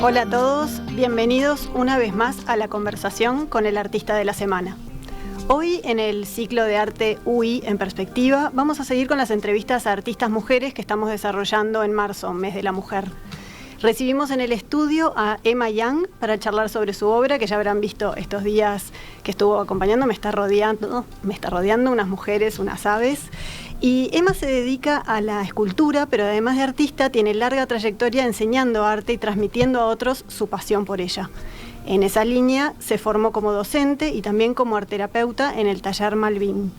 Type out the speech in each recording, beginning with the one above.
Hola a todos, bienvenidos una vez más a la conversación con el artista de la semana. Hoy en el ciclo de arte UI en perspectiva vamos a seguir con las entrevistas a artistas mujeres que estamos desarrollando en marzo, mes de la mujer. Recibimos en el estudio a Emma Young para charlar sobre su obra, que ya habrán visto estos días que estuvo acompañando. Me está rodeando unas mujeres, unas aves. Y Emma se dedica a la escultura, pero además de artista tiene larga trayectoria enseñando arte y transmitiendo a otros su pasión por ella. En esa línea se formó como docente y también como arterapeuta en el taller Malvin.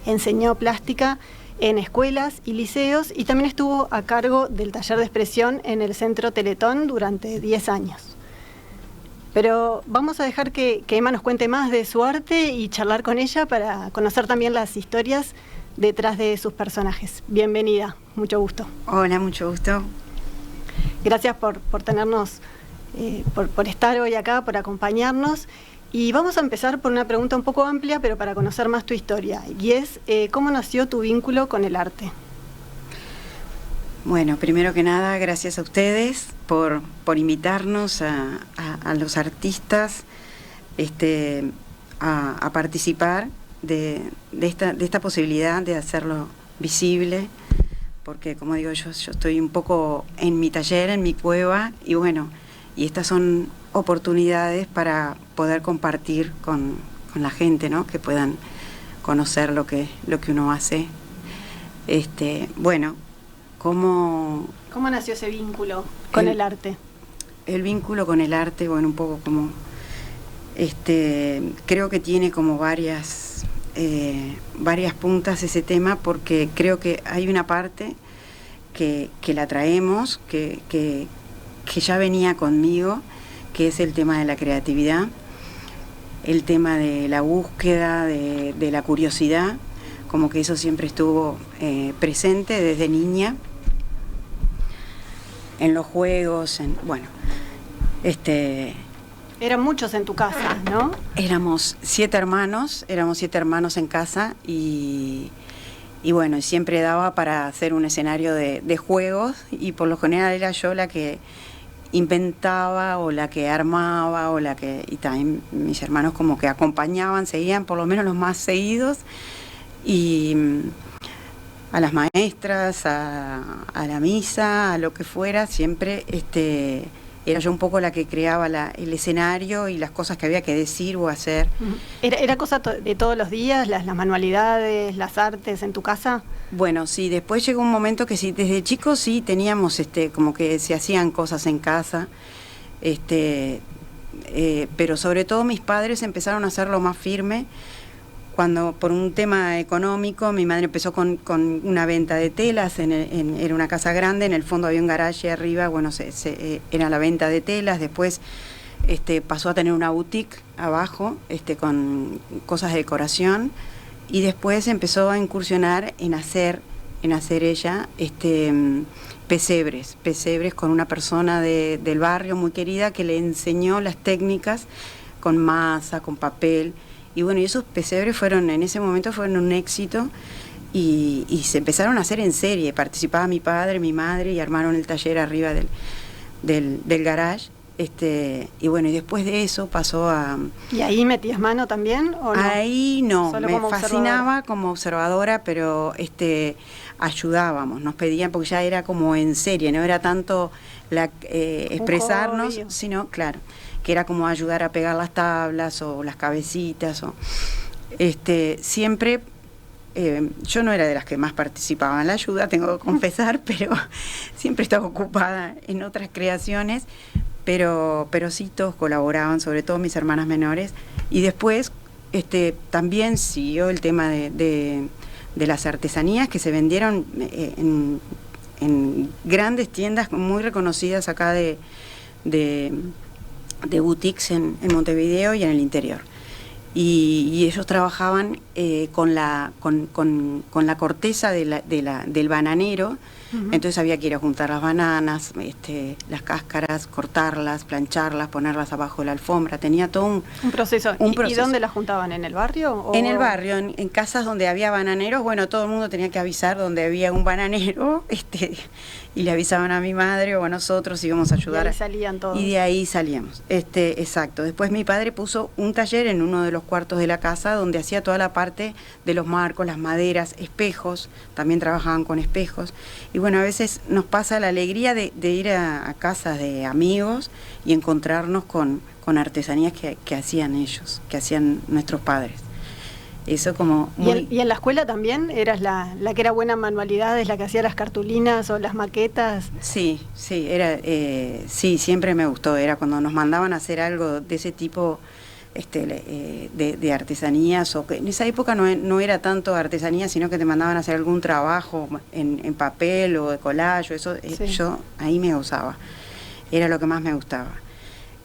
Enseñó plástica en escuelas y liceos y también estuvo a cargo del taller de expresión en el Centro Teletón durante 10 años. Pero vamos a dejar que Emma nos cuente más de su arte y charlar con ella para conocer también las historias detrás de sus personajes. Bienvenida, mucho gusto. Hola, mucho gusto. Gracias por tenernos, por estar hoy acá, por acompañarnos. Y vamos a empezar por una pregunta un poco amplia, pero para conocer más tu historia. Y es, ¿cómo nació tu vínculo con el arte? Bueno, primero que nada, gracias a ustedes por invitarnos a los artistas a participar de esta posibilidad de hacerlo visible, porque como digo, yo estoy un poco en mi taller, en mi cueva, y bueno, y estas son oportunidades para poder compartir con la gente, ¿no? Que puedan conocer lo que uno hace. Bueno, ¿cómo nació ese vínculo con el arte? El vínculo con el arte, bueno, un poco como creo que tiene como varias puntas ese tema, porque creo que hay una parte que la traemos, que ya venía conmigo, que es el tema de la creatividad, el tema de la búsqueda, de la curiosidad, como que eso siempre estuvo presente desde niña, en los juegos, Eran muchos en tu casa, ¿no? Éramos 7 hermanos en casa y bueno, siempre daba para hacer un escenario de juegos, y por lo general era yo la que inventaba o la que armaba y también mis hermanos como que acompañaban, seguían por lo menos los más seguidos, y a las maestras, a la misa, a lo que fuera, siempre era yo un poco la que creaba el escenario y las cosas que había que decir o hacer. ¿Era cosa de todos los días, las manualidades, las artes en tu casa? Bueno, sí, después llegó un momento que sí, desde chicos sí teníamos como que se hacían cosas en casa, pero sobre todo mis padres empezaron a hacerlo más firme cuando, por un tema económico, mi madre empezó con una venta de telas, era una casa grande, en el fondo había un garaje arriba, bueno, era la venta de telas. Después pasó a tener una boutique abajo, con cosas de decoración, y después empezó a incursionar en hacer ella pesebres con una persona del barrio muy querida que le enseñó las técnicas con masa, con papel. Y bueno, y esos pesebres en ese momento fueron un éxito, y se empezaron a hacer en serie. Participaba mi padre, mi madre, y armaron el taller arriba del garage. Y bueno, y después de eso pasó a... ¿Y ahí metías mano también o no? Ahí no, solo me fascinaba como observadora, pero ayudábamos, nos pedían, porque ya era como en serie, no era tanto expresarnos, sino, claro, que era como ayudar a pegar las tablas o las cabecitas, siempre. Yo no era de las que más participaba en la ayuda, tengo que confesar, pero siempre estaba ocupada en otras creaciones, pero sí todos colaboraban, sobre todo mis hermanas menores. Y después también siguió el tema de las artesanías que se vendieron en grandes tiendas muy reconocidas acá de boutiques en Montevideo y en el interior. Y ellos trabajaban con la corteza del bananero, Entonces había que ir a juntar las bananas, las cáscaras, cortarlas, plancharlas, ponerlas abajo de la alfombra. Tenía todo un proceso. Un ¿Y proceso. dónde las juntaban? ¿En el barrio? En el barrio, en casas donde había bananeros. Bueno, todo el mundo tenía que avisar donde había un bananero, y le avisaban a mi madre o a nosotros, íbamos a ayudar. Y ahí salían todos. Y de ahí salíamos, exacto. Después mi padre puso un taller en uno de los cuartos de la casa donde hacía toda la parte de los marcos, las maderas, espejos, también trabajaban con espejos. Y bueno, a veces nos pasa la alegría de ir a casas de amigos y encontrarnos con artesanías que hacían ellos, que hacían nuestros padres. Eso como muy... ¿Y en la escuela también eras la que era buena en manualidades, la que hacía las cartulinas o las maquetas? Sí, sí, siempre me gustó. Era cuando nos mandaban a hacer algo de ese tipo, de artesanías, o que en esa época no era tanto artesanía, sino que te mandaban a hacer algún trabajo en papel o de collage, eso, sí. Yo ahí me gozaba. Era lo que más me gustaba.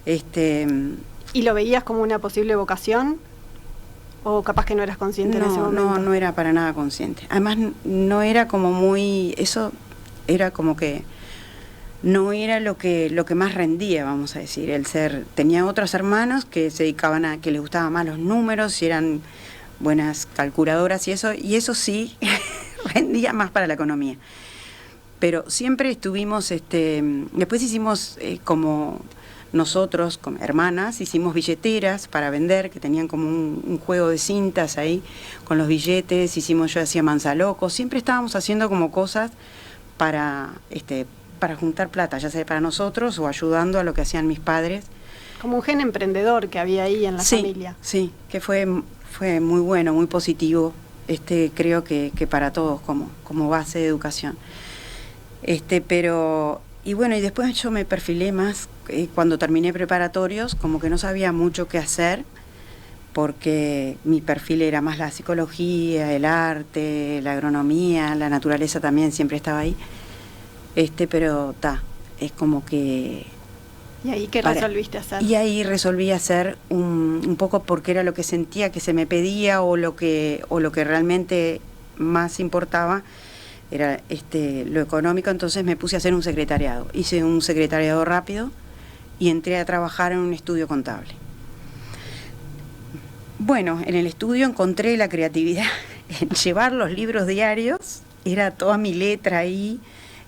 ¿Y lo veías como una posible vocación? ¿O capaz que no eras consciente en ese momento? No era para nada consciente. Además, no era como muy... Eso era como que... No era lo que más rendía, vamos a decir, el ser... Tenía otros hermanos que se dedicaban que les gustaban más los números, y eran buenas calculadoras y eso sí rendía más para la economía. Pero siempre estuvimos... Después hicimos como... Nosotros, como hermanas, hicimos billeteras para vender, que tenían como un juego de cintas ahí con los billetes. Yo hacía manzalocos. Siempre estábamos haciendo como cosas para juntar plata, ya sea para nosotros o ayudando a lo que hacían mis padres. Como un gen emprendedor que había ahí en la familia. Sí, que fue muy bueno, muy positivo, creo que para todos como base de educación. Pero... Y bueno, y después yo me perfilé más, cuando terminé preparatorios, como que no sabía mucho qué hacer, porque mi perfil era más la psicología, el arte, la agronomía, la naturaleza también siempre estaba ahí. Pero es como que... ¿Y ahí qué resolviste hacer? Y ahí resolví hacer un poco porque era lo que sentía que se me pedía, o lo que realmente más importaba. Era lo económico, entonces me puse a hacer un secretariado. Hice un secretariado rápido y entré a trabajar en un estudio contable. Bueno, en el estudio encontré la creatividad en llevar los libros diarios, era toda mi letra ahí,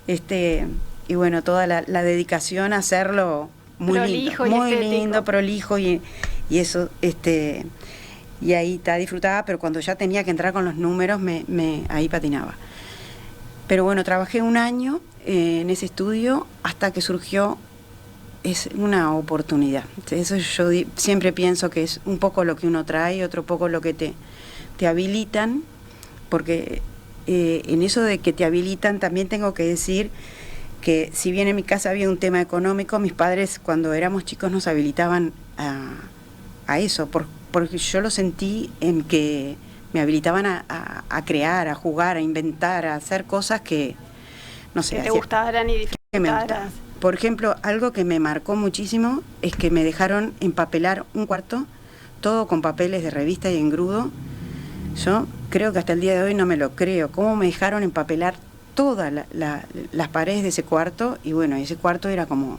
y bueno, toda la dedicación a hacerlo muy prolijo, lindo, muy lindo, prolijo, y eso, y ahí disfrutaba, pero cuando ya tenía que entrar con los números, ahí patinaba. Pero bueno, trabajé un año en ese estudio hasta que surgió una oportunidad. Eso yo siempre pienso que es un poco lo que uno trae, otro poco lo que te habilitan, porque en eso de que te habilitan también tengo que decir que si bien en mi casa había un tema económico, mis padres cuando éramos chicos nos habilitaban a eso, porque yo lo sentí en que me habilitaban a crear, a jugar, a inventar, a hacer cosas que, no sé, que te gustaran y disfrutaras. Por ejemplo, algo que me marcó muchísimo es que me dejaron empapelar un cuarto, todo con papeles de revista y engrudo. Yo creo que hasta el día de hoy no me lo creo. ¿Cómo me dejaron empapelar todas las paredes de ese cuarto? Y bueno, ese cuarto era como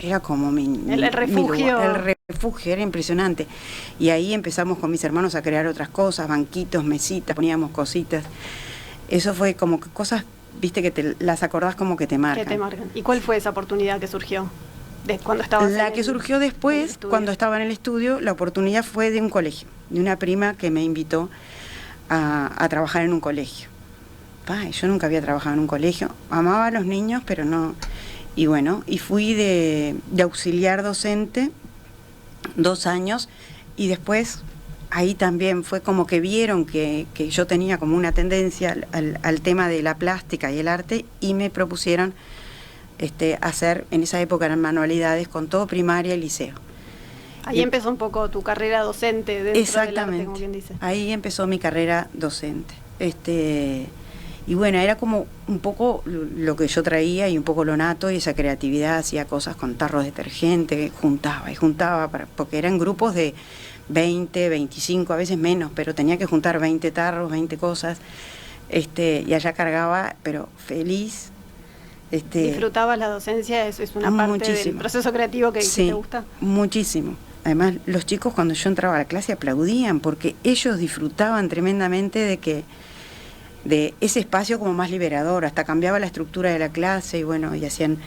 el refugio. Mi lugar, el refugio, era impresionante. Y ahí empezamos con mis hermanos a crear otras cosas, banquitos, mesitas, poníamos cositas. Eso fue como que cosas, viste, que las acordás como que te marcan. Que te marcan. ¿Y cuál fue esa oportunidad que surgió? Cuando estabas la que surgió después, cuando estaba en el estudio, la oportunidad fue de un colegio, de una prima que me invitó a trabajar en un colegio. Yo nunca había trabajado en un colegio, amaba a los niños, pero no... Y bueno, y fui de auxiliar docente 2 años, y después ahí también fue como que vieron que yo tenía como una tendencia al tema de la plástica y el arte, y me propusieron hacer, en esa época eran manualidades con todo primaria y liceo. Ahí empezó un poco tu carrera docente dentro del arte, como quien dice. Ahí empezó mi carrera docente. Y bueno, era como un poco lo que yo traía y un poco lo nato, y esa creatividad, hacía cosas con tarros de detergente, juntaba, porque eran grupos de 20, 25, a veces menos, pero tenía que juntar 20 tarros, 20 cosas, y allá cargaba, pero feliz, ¿Disfrutabas la docencia? ¿Es una parte del proceso creativo que te gusta? Muchísimo. Además, los chicos cuando yo entraba a la clase aplaudían porque ellos disfrutaban tremendamente de ese espacio como más liberador. Hasta cambiaba la estructura de la clase y bueno, y hacían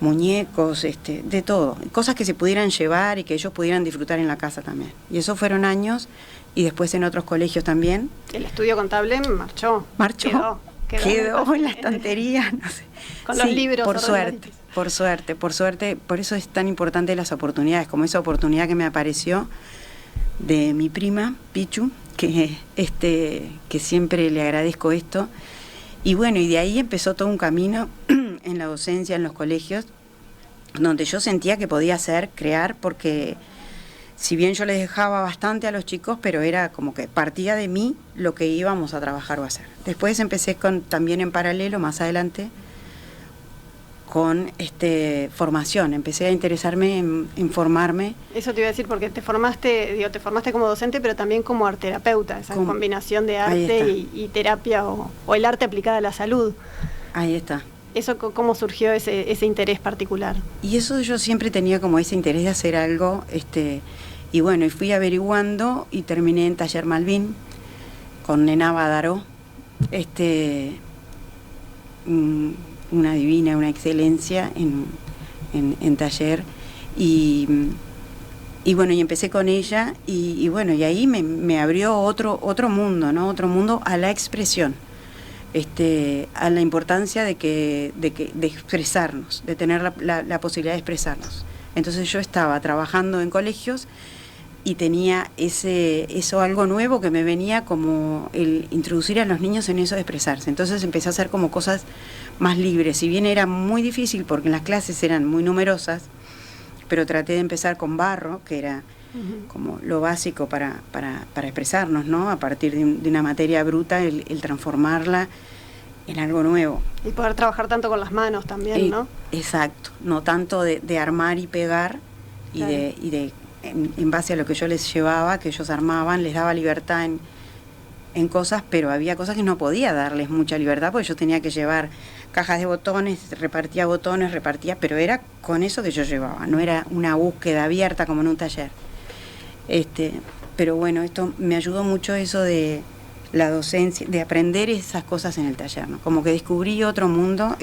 muñecos, de todo. Cosas que se pudieran llevar y que ellos pudieran disfrutar en la casa también. Y eso fueron años y después en otros colegios también. El estudio contable marchó. Quedó en la estantería, no sé. Con los libros. Por suerte. Por eso es tan importante las oportunidades, como esa oportunidad que me apareció de mi prima, Pichu, que siempre le agradezco esto. Y bueno, y de ahí empezó todo un camino en la docencia, en los colegios, donde yo sentía que podía crear, porque si bien yo les dejaba bastante a los chicos, pero era como que partía de mí lo que íbamos a trabajar o a hacer. Después empecé también en paralelo, más adelante, con formación. Empecé a interesarme en formarme. Eso te iba a decir, porque te formaste como docente, pero también como arterapeuta, esa combinación de arte y terapia o el arte aplicada a la salud. Ahí está. ¿Eso cómo surgió ese interés particular? Y eso yo siempre tenía como ese interés de hacer algo, y bueno, y fui averiguando y terminé en Taller Malvin con Nena Badaró, una divina, una excelencia en taller, y bueno, y empecé con ella, y bueno, y ahí me abrió otro mundo, ¿no? Otro mundo a la expresión. A la importancia de expresarnos, de tener la posibilidad de expresarnos. Entonces yo estaba trabajando en colegios y tenía eso algo nuevo que me venía, como el introducir a los niños en eso de expresarse. Entonces empecé a hacer como cosas más libres. Si bien era muy difícil porque las clases eran muy numerosas, pero traté de empezar con barro, que era como lo básico para expresarnos, ¿no? A partir de una materia bruta, el transformarla en algo nuevo. Y poder trabajar tanto con las manos también, ¿no? Exacto, no tanto de armar y pegar, claro. En base a lo que yo les llevaba, que ellos armaban, les daba libertad en cosas, pero había cosas que no podía darles mucha libertad, porque yo tenía que llevar cajas de botones, repartía, pero era con eso que yo llevaba, no era una búsqueda abierta como en un taller. Pero bueno, esto me ayudó mucho, eso de la docencia, de aprender esas cosas en el taller, ¿no? Como que descubrí otro mundo,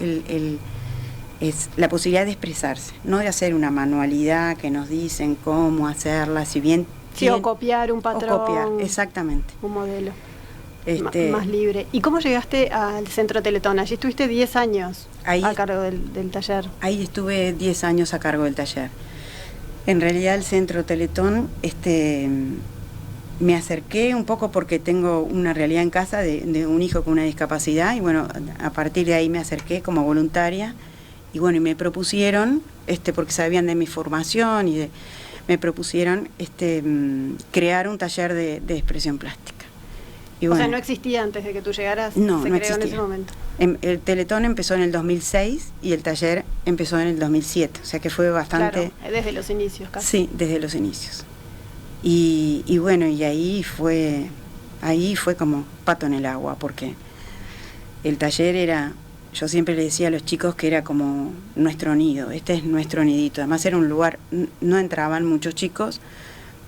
es la posibilidad de expresarse, no de hacer una manualidad que nos dicen cómo hacerla, si bien... Sí, o copiar un patrón. O copiar, exactamente. Un modelo más libre. ¿Y cómo llegaste al Centro Teletón? Allí estuviste 10 años a cargo del taller. Ahí estuve 10 años a cargo del taller. En realidad el Centro Teletón, me acerqué un poco porque tengo una realidad en casa de un hijo con una discapacidad, y bueno, a partir de ahí me acerqué como voluntaria, y bueno, y me propusieron, porque sabían de mi formación, me propusieron crear un taller de expresión plástica. Y bueno, o sea, no existía antes de que tú llegaras, no creó existía. En ese momento. El Teletón empezó en el 2006 y el taller empezó en el 2007, o sea que fue bastante... Claro, desde los inicios casi. Sí, desde los inicios. Y bueno, y ahí fue como pato en el agua, porque el taller era, yo siempre le decía a los chicos que era como nuestro nido, este es nuestro nidito. Además era un lugar, no entraban muchos chicos,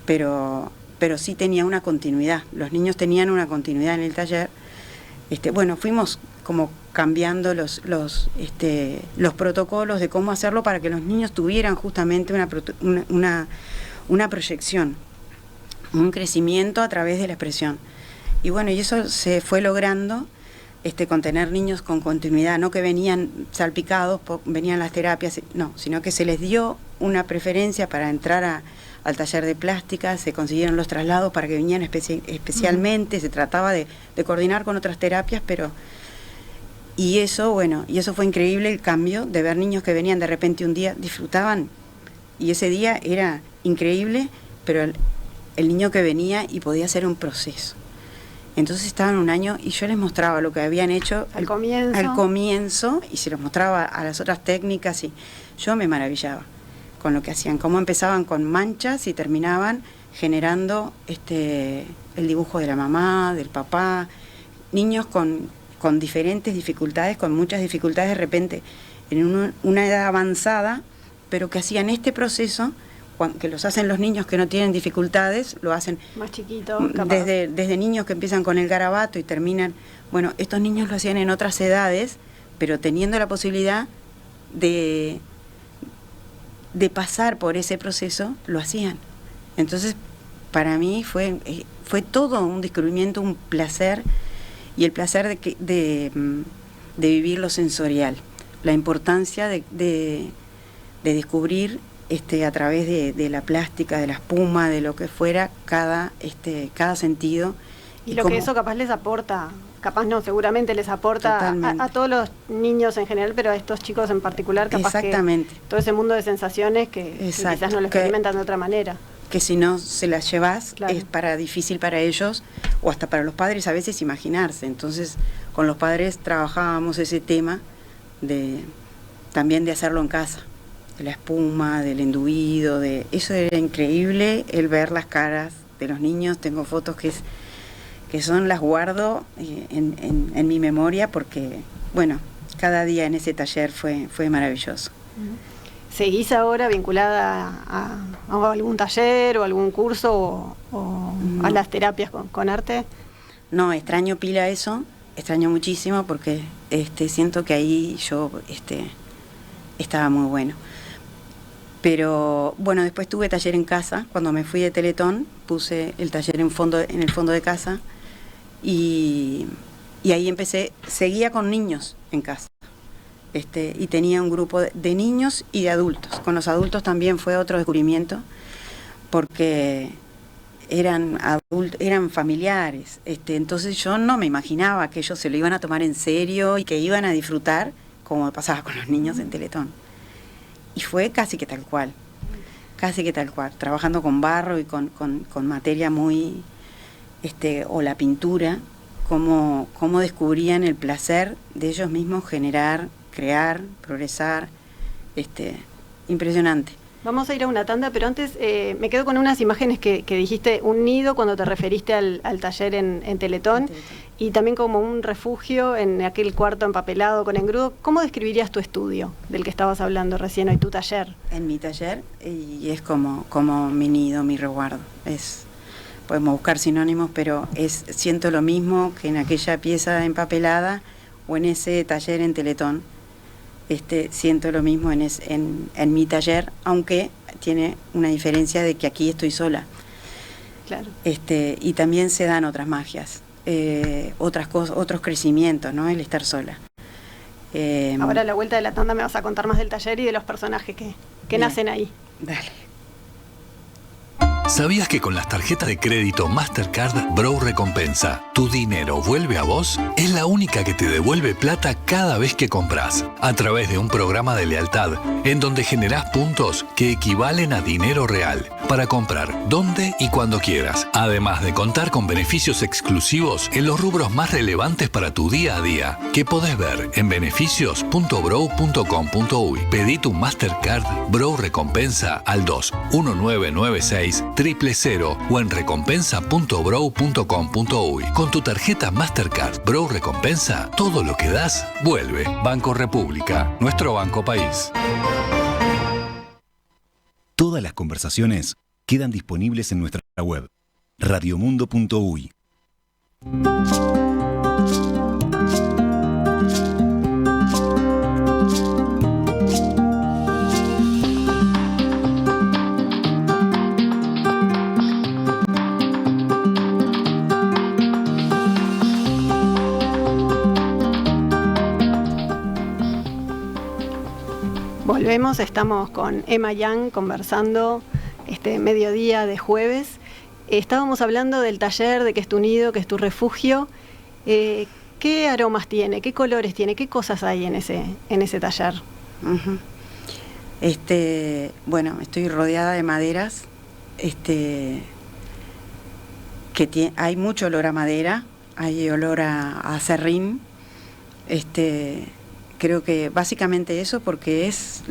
pero sí tenía una continuidad, los niños tenían una continuidad en el taller. Bueno, fuimos como cambiando los protocolos de cómo hacerlo para que los niños tuvieran justamente una proyección, un crecimiento a través de la expresión. Y bueno, y eso se fue logrando con tener niños con continuidad, no que venían salpicados, venían las terapias, no, sino que se les dio una preferencia para entrar al taller de plástica, se consiguieron los traslados para que vinieran especialmente, se trataba de coordinar con otras terapias, pero... Y eso, bueno, y eso fue increíble, el cambio de ver niños que venían de repente un día, disfrutaban, y ese día era increíble, pero el niño que venía y podía hacer un proceso. Entonces estaban un año y yo les mostraba lo que habían hecho al comienzo, y se los mostraba a las otras técnicas, y yo me maravillaba con lo que hacían, cómo empezaban con manchas y terminaban generando el dibujo de la mamá, del papá, niños con diferentes dificultades, con muchas dificultades, de repente en una edad avanzada, pero que hacían este proceso, que los hacen los niños que no tienen dificultades, lo hacen más chiquitos, desde niños que empiezan con el garabato y terminan. Bueno, estos niños lo hacían en otras edades, pero teniendo la posibilidad de pasar por ese proceso, lo hacían. Entonces, para mí fue todo un descubrimiento, un placer, y el placer de vivir lo sensorial, la importancia de descubrir a través de la plástica, de la espuma, de lo que fuera, cada sentido. Y lo que eso capaz les aporta, capaz no, seguramente les aporta a todos los niños en general, pero a estos chicos en particular, capaz exactamente, que todo ese mundo de sensaciones que quizás no lo experimentan de otra manera. Que si no se las llevas, claro, es difícil para ellos, o hasta para los padres a veces imaginarse. Entonces, con los padres trabajábamos ese tema también de hacerlo en casa, de la espuma, del enduido, eso era increíble, el ver las caras de los niños. Tengo fotos que las guardo en mi memoria, porque, bueno, cada día en ese taller fue maravilloso. ¿Seguís ahora vinculada a algún taller o algún curso o a las terapias con arte? No, extraño pila eso, extraño muchísimo, porque siento que ahí yo estaba muy bueno. Pero bueno, después tuve taller en casa. Cuando me fui de Teletón, puse el taller en el fondo de casa, y ahí seguía con niños en casa. Y tenía un grupo de niños y de adultos. Con los adultos también fue otro descubrimiento, porque eran familiares. Entonces yo no me imaginaba que ellos se lo iban a tomar en serio y que iban a disfrutar como pasaba con los niños en Teletón. Y fue casi que tal cual, trabajando con barro y con materia muy, o la pintura, cómo descubrían el placer de ellos mismos generar, crear, progresar, impresionante. Vamos a ir a una tanda, pero antes me quedo con unas imágenes que dijiste, un nido cuando te referiste al taller en Teletón, y también como un refugio en aquel cuarto empapelado con engrudo. ¿Cómo describirías tu estudio del que estabas hablando recién hoy, tu taller? En mi taller, y es como mi nido, mi resguardo. Podemos buscar sinónimos, pero siento lo mismo que en aquella pieza empapelada o en ese taller en Teletón. Siento lo mismo en mi taller, aunque tiene una diferencia de que aquí estoy sola. Claro. Y también se dan otras magias, otras cosas, otros crecimientos, ¿no? El estar sola. Ahora a la vuelta de la tanda me vas a contar más del taller y de los personajes que nacen ahí. Dale. ¿Sabías que con las tarjetas de crédito Mastercard Bro Recompensa, tu dinero vuelve a vos? Es la única que te devuelve plata cada vez que compras, a través de un programa de lealtad, en donde generás puntos que equivalen a dinero real, para comprar donde y cuando quieras, además de contar con beneficios exclusivos en los rubros más relevantes para tu día a día, que podés ver en beneficios.bro.com.uy. Pedí tu Mastercard Bro Recompensa al 21996 000 o en recompensa.bro.com.uy. Con tu tarjeta Mastercard Bro Recompensa, todo lo que das vuelve. Banco República, nuestro banco país. Todas las conversaciones quedan disponibles en nuestra web, radiomundo.uy. Volvemos, estamos con Emma Yang conversando este mediodía de jueves. Estábamos hablando del taller, de que es tu nido, que es tu refugio. ¿Qué aromas tiene? ¿Qué colores tiene? ¿Qué cosas hay en ese taller? Uh-huh. Bueno, estoy rodeada de maderas, hay mucho olor a madera, hay olor a acerrín, creo que básicamente eso, porque es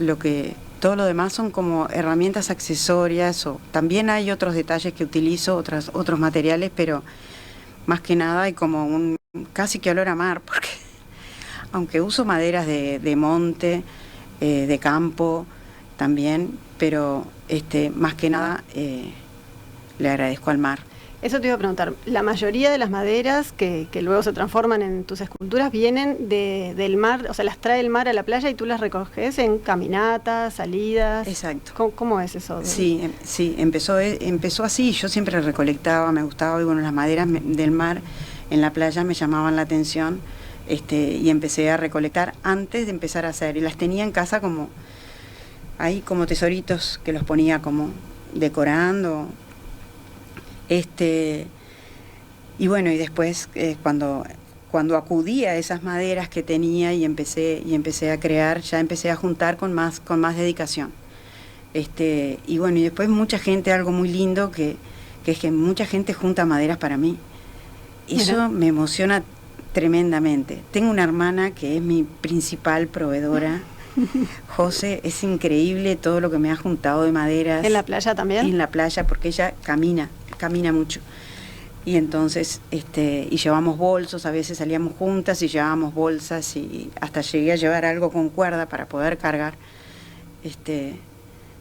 todo lo demás son como herramientas accesorias, o también hay otros detalles que utilizo, otros materiales, pero más que nada hay como casi que olor a mar, porque aunque uso maderas de monte, de campo también, pero más que nada le agradezco al mar. Eso te iba a preguntar, la mayoría de las maderas que luego se transforman en tus esculturas vienen del mar, o sea, las trae el mar a la playa y tú las recoges en caminatas, salidas. Exacto. ¿Cómo es eso? Sí, empezó así, yo siempre recolectaba, me gustaba, y bueno, las maderas del mar en la playa me llamaban la atención, y empecé a recolectar antes de empezar a hacer, y las tenía en casa como tesoritos que los ponía como decorando. Y bueno, y después cuando acudí a esas maderas que tenía y empecé a crear, ya empecé a juntar con más dedicación. Y bueno, y después mucha gente, algo muy lindo que es que mucha gente junta maderas para mí. Eso me emociona tremendamente. Tengo una hermana que es mi principal proveedora. José, es increíble todo lo que me ha juntado de maderas. ¿En la playa también? En la playa, porque ella camina mucho. Y entonces, y llevamos bolsos, a veces salíamos juntas y llevábamos bolsas, y hasta llegué a llevar algo con cuerda para poder cargar.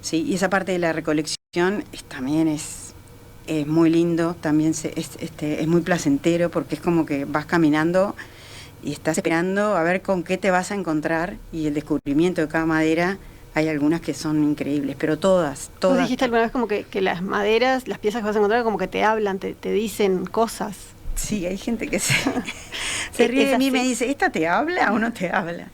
Sí, y esa parte de la recolección también es muy lindo, también es muy placentero, porque es como que vas caminando y estás esperando a ver con qué te vas a encontrar, y el descubrimiento de cada madera, hay algunas que son increíbles, pero todas. ¿Tú dijiste alguna vez como que las maderas, las piezas que vas a encontrar, como que te hablan, te dicen cosas? Sí, hay gente que se ríe de mí y me dice, ¿esta te habla o no te habla?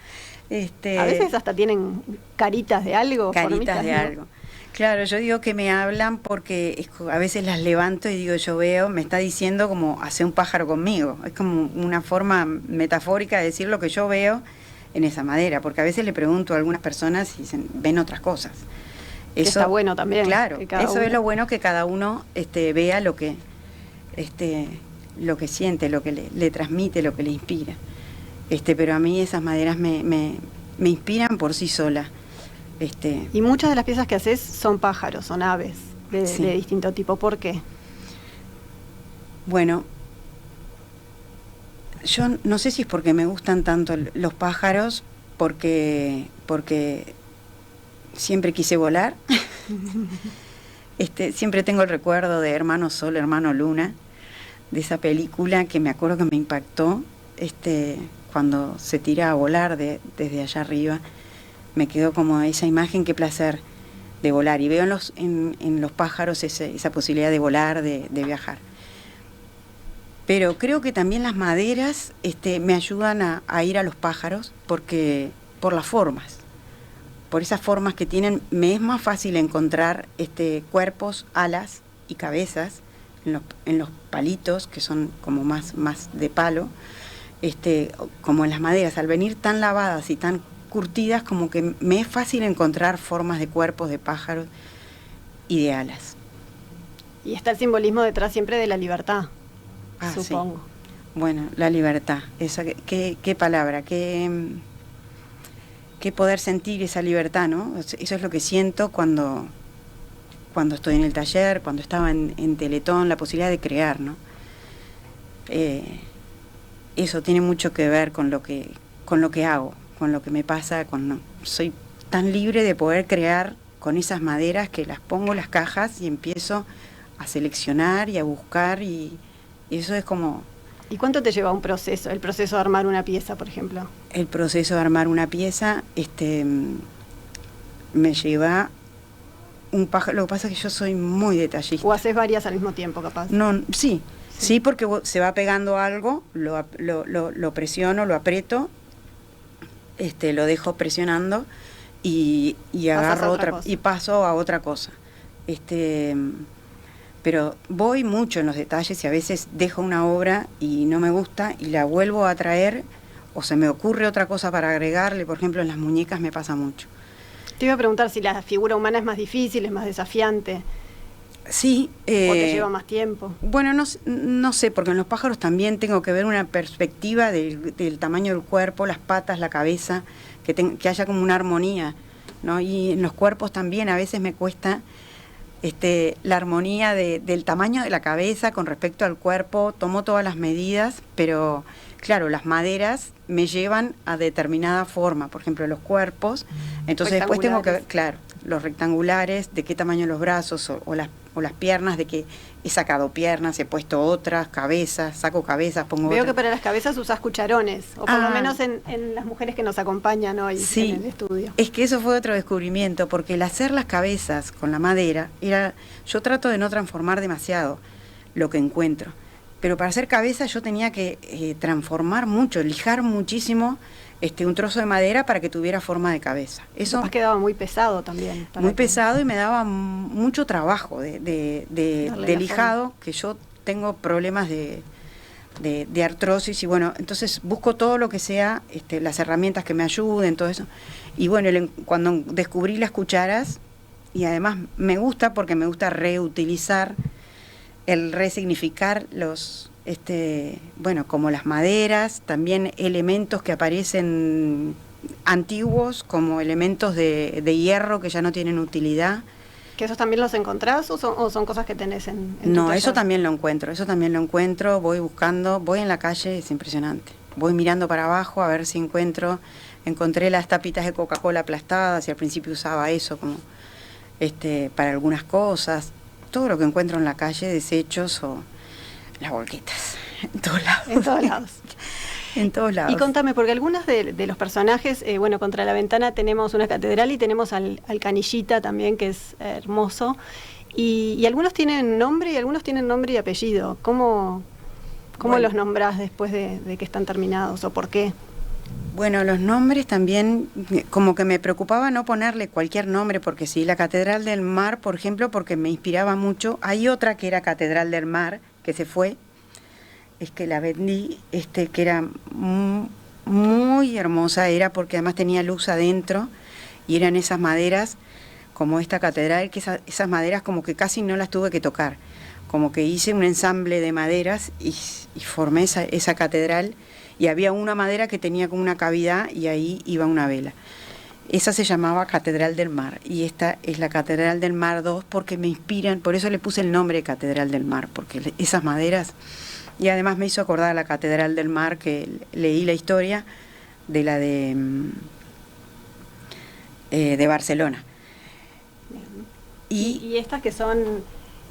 A veces hasta tienen caritas de algo. Caritas de algo. Claro, yo digo que me hablan porque a veces las levanto y digo, yo veo, me está diciendo como hace un pájaro conmigo. Es como una forma metafórica de decir lo que yo veo en esa madera, porque a veces le pregunto a algunas personas y dicen, ven otras cosas. Eso está bueno también. Claro, eso es lo bueno, que cada uno vea lo que siente, lo que le transmite, lo que le inspira. Pero a mí esas maderas me inspiran por sí solas. Y muchas de las piezas que haces son pájaros, son aves de distinto tipo. ¿Por qué? Bueno, yo no sé si es porque me gustan tanto los pájaros, porque siempre quise volar. Siempre tengo el recuerdo de Hermano Sol, Hermano Luna, de esa película que me acuerdo que me impactó, cuando se tira a volar desde allá arriba. Me quedó como esa imagen, qué placer de volar, y veo en los pájaros esa posibilidad de volar, de viajar. Pero creo que también las maderas me ayudan a ir a los pájaros, porque por las formas, por esas formas que tienen, me es más fácil encontrar cuerpos, alas y cabezas en los palitos, que son como más de palo, como en las maderas, al venir tan lavadas y tan curtidas, como que me es fácil encontrar formas de cuerpos, de pájaros y de alas. Y está el simbolismo detrás siempre de la libertad, supongo. Sí. Bueno, la libertad, esa, qué palabra, qué poder sentir esa libertad, ¿no? Eso es lo que siento cuando estoy en el taller, cuando estaba en Teletón, la posibilidad de crear, ¿no? Eso tiene mucho que ver con lo que hago, con lo que me pasa, soy tan libre de poder crear con esas maderas, que las pongo en las cajas y empiezo a seleccionar y a buscar, y eso es como... ¿Y cuánto te lleva el proceso de armar una pieza, por ejemplo? El proceso de armar una pieza me lleva un pájaro. Lo que pasa es que yo soy muy detallista. ¿O haces varias al mismo tiempo, capaz? No, sí, porque se va pegando algo, lo presiono, lo aprieto, lo dejo presionando y agarro otra y paso a otra cosa. Pero voy mucho en los detalles, y a veces dejo una obra y no me gusta y la vuelvo a traer, o se me ocurre otra cosa para agregarle. Por ejemplo, en las muñecas me pasa mucho. Te iba a preguntar si la figura humana es más difícil, es más desafiante. Sí. ¿O te lleva más tiempo? Bueno, no sé, porque en los pájaros también tengo que ver una perspectiva del tamaño del cuerpo, las patas, la cabeza, que haya como una armonía, ¿no? Y en los cuerpos también a veces me cuesta la armonía del tamaño de la cabeza con respecto al cuerpo. Tomo todas las medidas, pero claro, las maderas me llevan a determinada forma, por ejemplo, los cuerpos. Entonces después tengo que ver, claro, los rectangulares, de qué tamaño los brazos o las piernas, de que he sacado piernas, he puesto otras, cabezas, saco cabezas, pongo Veo otras. que para las cabezas usás cucharones, o por lo menos en las mujeres que nos acompañan hoy sí, en el estudio. Es que eso fue otro descubrimiento, porque el hacer las cabezas con la madera, yo trato de no transformar demasiado lo que encuentro, pero para hacer cabezas yo tenía que transformar mucho, lijar muchísimo un trozo de madera para que tuviera forma de cabeza. Eso Capaz quedaba muy pesado también. Muy pesado y me daba mucho trabajo de lijado, que yo tengo problemas de artrosis y bueno, entonces busco todo lo que sea, las herramientas que me ayuden, todo eso. Y bueno, cuando descubrí las cucharas, y además me gusta porque me gusta reutilizar, el resignificar como las maderas, también elementos que aparecen antiguos, como elementos de hierro que ya no tienen utilidad. ¿Que esos también los encontrás o son cosas que tenés en tu No, taller? eso también lo encuentro, voy buscando, voy en la calle, es impresionante. Voy mirando para abajo a ver si encontré las tapitas de Coca-Cola aplastadas, y al principio usaba eso como para algunas cosas. Todo lo que encuentro en la calle, desechos o las volquetas, en todos lados. En todos lados. En todos lados. Y contame, porque algunos de los personajes, contra la ventana tenemos una catedral y tenemos al Canillita también, que es hermoso, y algunos tienen nombre y algunos tienen nombre y apellido. ¿Cómo los nombrás después de que están terminados o por qué? Bueno, los nombres también, como que me preocupaba no ponerle cualquier nombre, porque sí, la Catedral del Mar, por ejemplo, porque me inspiraba mucho. Hay otra que era Catedral del Mar, que se fue, es que la vendí, que era muy hermosa, era porque además tenía luz adentro, y eran esas maderas, como esta catedral, que esas maderas como que casi no las tuve que tocar, como que hice un ensamble de maderas y formé esa catedral, y había una madera que tenía como una cavidad y ahí iba una vela. Esa se llamaba Catedral del Mar, y esta es la Catedral del Mar 2 porque me inspiran, por eso le puse el nombre de Catedral del Mar, porque esas maderas, y además me hizo acordar a la Catedral del Mar, que leí la historia de la de Barcelona. ¿Y estas que son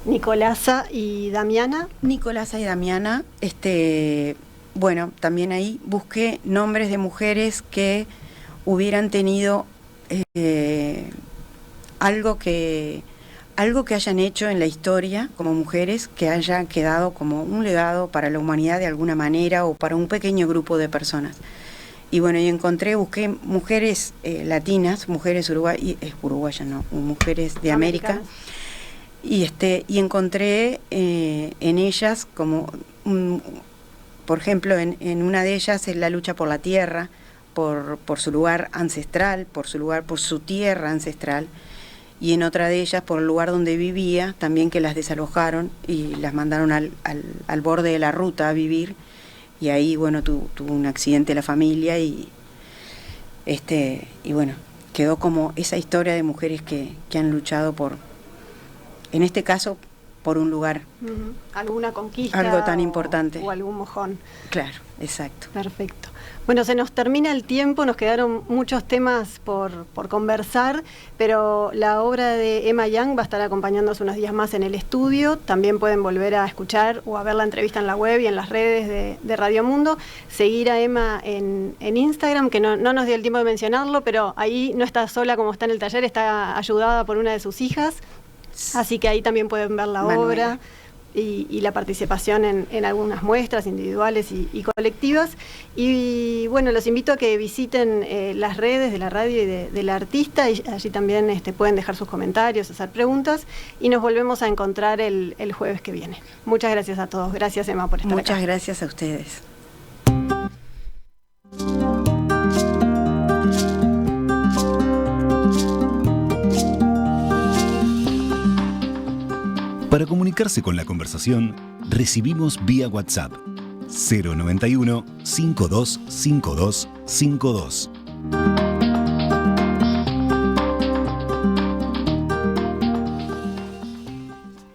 Nicolasa y Damiana? Nicolasa y Damiana, bueno, también ahí busqué nombres de mujeres que hubieran tenido algo que hayan hecho en la historia como mujeres, que hayan quedado como un legado para la humanidad de alguna manera o para un pequeño grupo de personas. Y bueno, busqué mujeres latinas, mujeres uruguayas, no, mujeres de América, y encontré en ellas como por ejemplo, en una de ellas es la lucha por la tierra, por su lugar ancestral, por su tierra ancestral, y en otra de ellas por el lugar donde vivía, también que las desalojaron y las mandaron al borde de la ruta a vivir, y ahí, bueno, tuvo un accidente la familia y bueno, quedó como esa historia de mujeres que han luchado en este caso, por un lugar. Alguna conquista. Algo tan importante. O algún mojón. Claro, exacto. Perfecto. Bueno, se nos termina el tiempo, nos quedaron muchos temas por conversar, pero la obra de Emma Young va a estar acompañándonos unos días más en el estudio. También pueden volver a escuchar o a ver la entrevista en la web y en las redes de Radio Mundo. Seguir a Emma en Instagram, que no nos dio el tiempo de mencionarlo, pero ahí no está sola como está en el taller, está ayudada por una de sus hijas. Así que ahí también pueden ver la obra y la participación en algunas muestras individuales y colectivas. Y bueno, los invito a que visiten las redes de la radio y de la artista, y allí también pueden dejar sus comentarios, hacer preguntas, y nos volvemos a encontrar el jueves que viene. Muchas gracias a todos. Gracias, Emma, por estar acá. Muchas gracias a ustedes. Para comunicarse con la conversación, recibimos vía WhatsApp 091 525252.